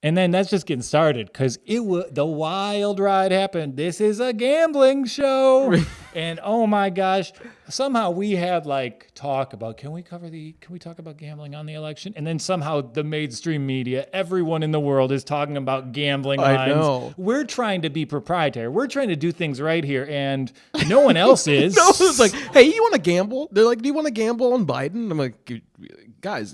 And then that's just getting started because the wild ride happened. This is a gambling show. And oh my gosh, somehow we had talk about, can we talk about gambling on the election? And then somehow the mainstream media, everyone in the world is talking about gambling lines. I know. We're trying to be proprietary. We're trying to do things right here. And no one else is. No, it's like, hey, you want to gamble? They're like, do you want to gamble on Biden? I'm like, guys,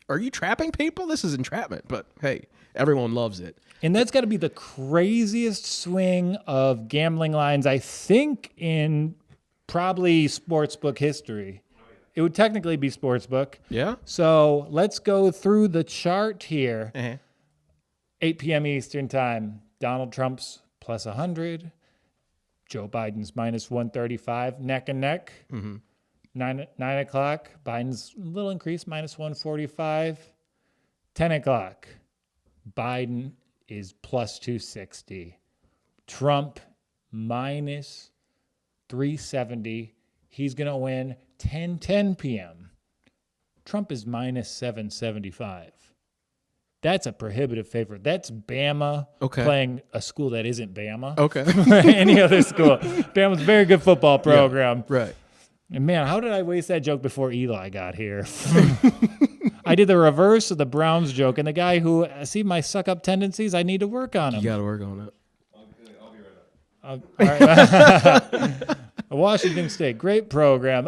are you trapping people? This is entrapment. But hey. Everyone loves it. And that's got to be the craziest swing of gambling lines, I think, in probably sportsbook history. It would technically be sportsbook. Yeah. So let's go through the chart here. Uh-huh. 8 p.m. Eastern time. Donald Trump's plus 100. Joe Biden's minus 135. Neck and neck. Mm-hmm. 9 o'clock. Biden's a little increase, minus 145. 10 o'clock. Biden is plus 260. Trump minus 370. He's going to win 10 p.m. Trump is minus 775. That's a prohibitive favorite. That's Bama playing a school that isn't Bama. Okay. Any other school. Bama's a very good football program. Yeah, right. And man, how did I waste that joke before Eli got here? I did the reverse of the Browns joke, and the guy who see my suck-up tendencies, I need to work on them. You got to work on it. I'll be right back. All right. Washington State, great program.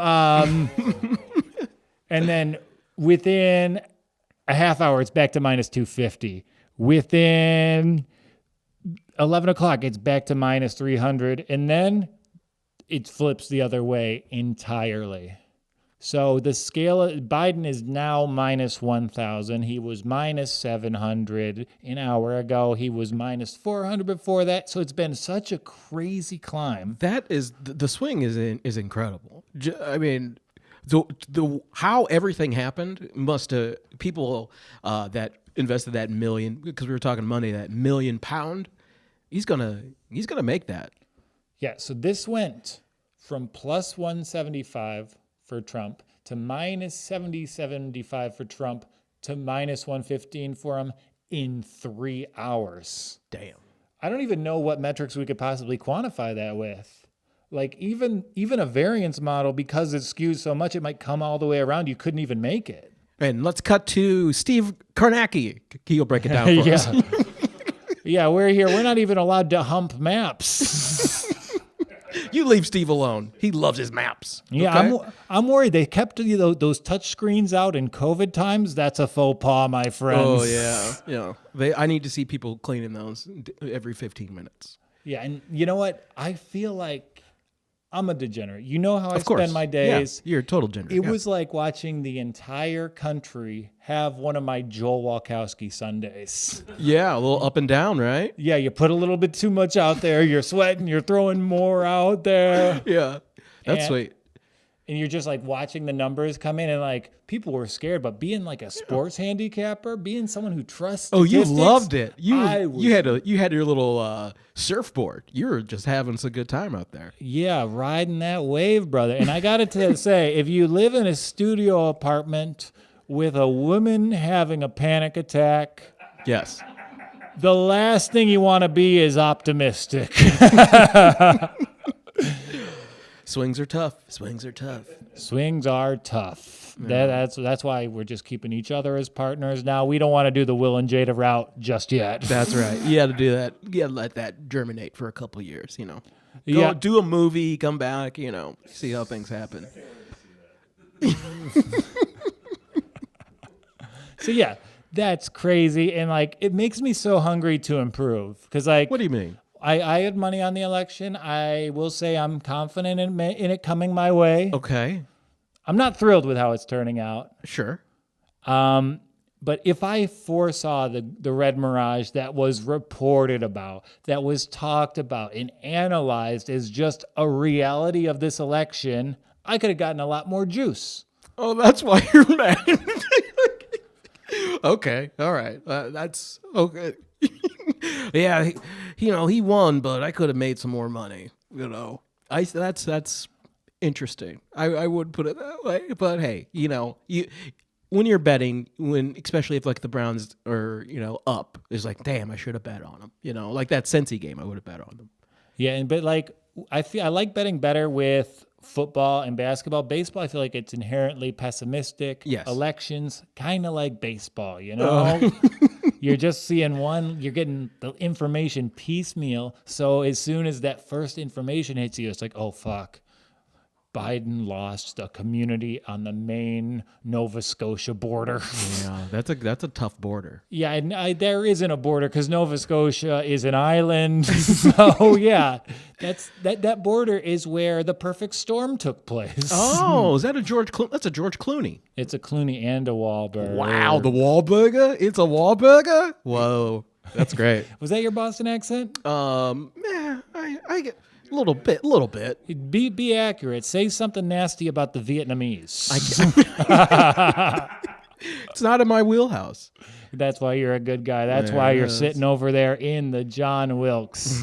And then within a half hour, it's back to minus 250. Within 11 o'clock, it's back to minus 300. And then it flips the other way entirely. So the scale, Biden is now minus 1,000. He was minus 700 an hour ago. He was minus 400 before that. So it's been such a crazy climb. That is, the swing is incredible. I mean, the how everything happened must have, people that invested that million, because we were talking money, that £1 million, he's gonna make that. Yeah, so this went from plus 175 for Trump to minus 70.75 for Trump to minus 115 for him in 3 hours. Damn. I don't even know what metrics we could possibly quantify that with. Like even a variance model, because it skews so much, it might come all the way around. You couldn't even make it. And let's cut to Steve Kornacki. He'll break it down for us. Yeah, we're here. We're not even allowed to hump maps. You leave Steve alone. He loves his maps. Yeah, okay? I'm worried. They kept those touch screens out in COVID times. That's a faux pas, my friends. Oh, yeah. Yeah. I need to see people cleaning those every 15 minutes. Yeah, and you know what? I feel like I'm a degenerate. You know how I Of course. spend my days. Yeah, you're a total degenerate. It was like watching the entire country have one of my Joel Walkowski Sundays. Yeah, a little up and down, right? Yeah, you put a little bit too much out there. You're sweating. You're throwing more out there. Yeah, that's sweet. And you're just like watching the numbers come in, and like people were scared, but being like a sports handicapper, being someone who trusts you statistics, loved it. You had your little surfboard. You were just having some good time out there. Yeah, riding that wave, brother. And I got to say, if you live in a studio apartment with a woman having a panic attack, yes, the last thing you want to be is optimistic. Swings are tough. Swings are tough. Swings are tough. Yeah. That's why we're just keeping each other as partners now. We don't want to do the Will and Jada route just yet. That's right. You got to do that. You got to let that germinate for a couple of years, Go do a movie, come back, see how things happen. So yeah, that's crazy. And like, it makes me so hungry to improve. Because like, what do you mean? I had money on the election. I will say I'm confident in it coming my way. Okay. I'm not thrilled with how it's turning out. Sure. But if I foresaw the red mirage that was reported about, that was talked about and analyzed as just a reality of this election, I could have gotten a lot more juice. Oh, that's why you're mad. Okay. All right. That's okay. Yeah, he won, but I could have made some more money. That's interesting. I would put it that way. But hey, when you're betting, especially if like the Browns are up, is like, damn, I should have bet on them. Like that Cincy game, I would have bet on them. Yeah, but like I like betting better with football and basketball. Baseball, I feel like it's inherently pessimistic. Yes. Elections, kind of like baseball, You're just seeing you're getting the information piecemeal. So as soon as that first information hits you, it's like, oh, fuck. Biden lost a community on the Maine Nova Scotia border. Yeah, that's a tough border. Yeah, and there isn't a border because Nova Scotia is an island. So yeah, that border is where the perfect storm took place. Oh, is that that's a George Clooney? It's a Clooney and a Wahlberg. Wow, the Wahlburger? It's a Wahlburger? Whoa, that's great. Was that your Boston accent? I get a little bit. Be accurate. Say something nasty about the Vietnamese. It's not in my wheelhouse. That's why you're a good guy. That's why you're sitting over there in the John Wilkes.